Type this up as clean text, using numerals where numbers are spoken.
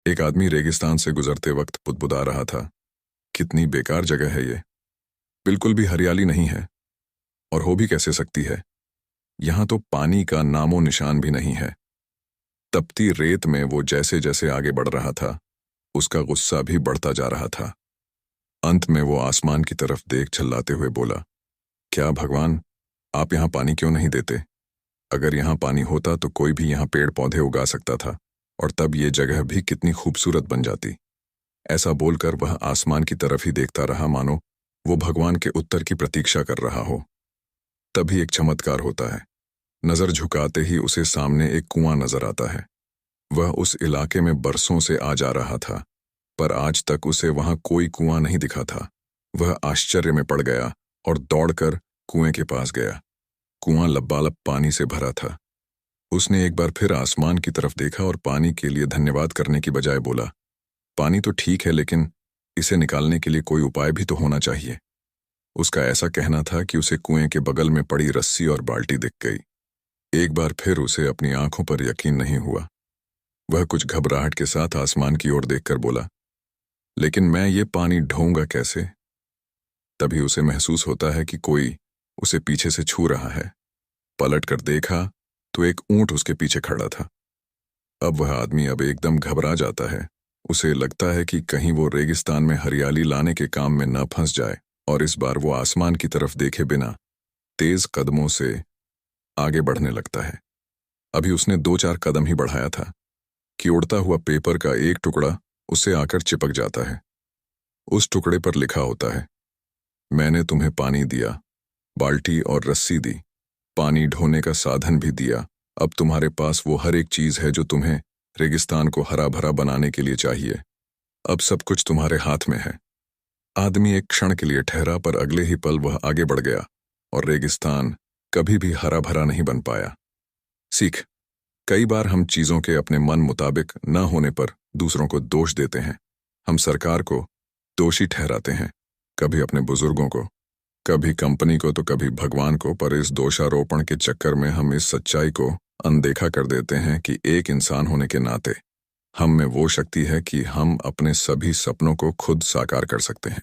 एक आदमी रेगिस्तान से गुजरते वक्त बुदबुदा रहा था, कितनी बेकार जगह है ये। बिल्कुल भी हरियाली नहीं है, और हो भी कैसे सकती है। यहाँ तो पानी का नामो निशान भी नहीं है। तपती रेत में वो जैसे जैसे आगे बढ़ रहा था, उसका गुस्सा भी बढ़ता जा रहा था। अंत में वो आसमान की तरफ देख चिल्लाते हुए बोला, क्या भगवान, आप यहाँ पानी क्यों नहीं देते? अगर यहाँ पानी होता तो कोई भी यहाँ पेड़ पौधे उगा सकता था, और तब ये जगह भी कितनी खूबसूरत बन जाती। ऐसा बोलकर वह आसमान की तरफ ही देखता रहा, मानो वो भगवान के उत्तर की प्रतीक्षा कर रहा हो। तभी एक चमत्कार होता है। नजर झुकाते ही उसे सामने एक कुआं नजर आता है। वह उस इलाके में बरसों से आ जा रहा था, पर आज तक उसे वहां कोई कुआं नहीं दिखा था। वह आश्चर्य में पड़ गया और दौड़कर कुएं के पास गया। कुआं लबालब पानी से भरा था। उसने एक बार फिर आसमान की तरफ देखा और पानी के लिए धन्यवाद करने की बजाय बोला, पानी तो ठीक है, लेकिन इसे निकालने के लिए कोई उपाय भी तो होना चाहिए। उसका ऐसा कहना था कि उसे कुएं के बगल में पड़ी रस्सी और बाल्टी दिख गई। एक बार फिर उसे अपनी आंखों पर यकीन नहीं हुआ। वह कुछ घबराहट के साथ आसमान की ओर देखकर बोला, लेकिन मैं ये पानी ढोऊंगा कैसे? तभी उसे महसूस होता है कि कोई उसे पीछे से छू रहा है। पलट कर देखा तो एक ऊंट उसके पीछे खड़ा था। अब वह आदमी अब एकदम घबरा जाता है। उसे लगता है कि कहीं वो रेगिस्तान में हरियाली लाने के काम में न फंस जाए, और इस बार वो आसमान की तरफ देखे बिना तेज कदमों से आगे बढ़ने लगता है। अभी उसने 2-4 कदम ही बढ़ाया था कि उड़ता हुआ पेपर का एक टुकड़ा उससे आकर चिपक जाता है। उस टुकड़े पर लिखा होता है, मैंने तुम्हें पानी दिया, बाल्टी और रस्सी दी, पानी ढोने का साधन भी दिया। अब तुम्हारे पास वो हर एक चीज है जो तुम्हें रेगिस्तान को हरा भरा बनाने के लिए चाहिए। अब सब कुछ तुम्हारे हाथ में है। आदमी एक क्षण के लिए ठहरा, पर अगले ही पल वह आगे बढ़ गया और रेगिस्तान कभी भी हरा भरा नहीं बन पाया। सीख, कई बार हम चीजों के अपने मन मुताबिक न होने पर दूसरों को दोष देते हैं। हम सरकार को दोषी ठहराते हैं, कभी अपने बुजुर्गों को, कभी कंपनी को, तो कभी भगवान को। पर इस दोषारोपण के चक्कर में हम इस सच्चाई को अनदेखा कर देते हैं कि एक इंसान होने के नाते हम में वो शक्ति है कि हम अपने सभी सपनों को खुद साकार कर सकते हैं।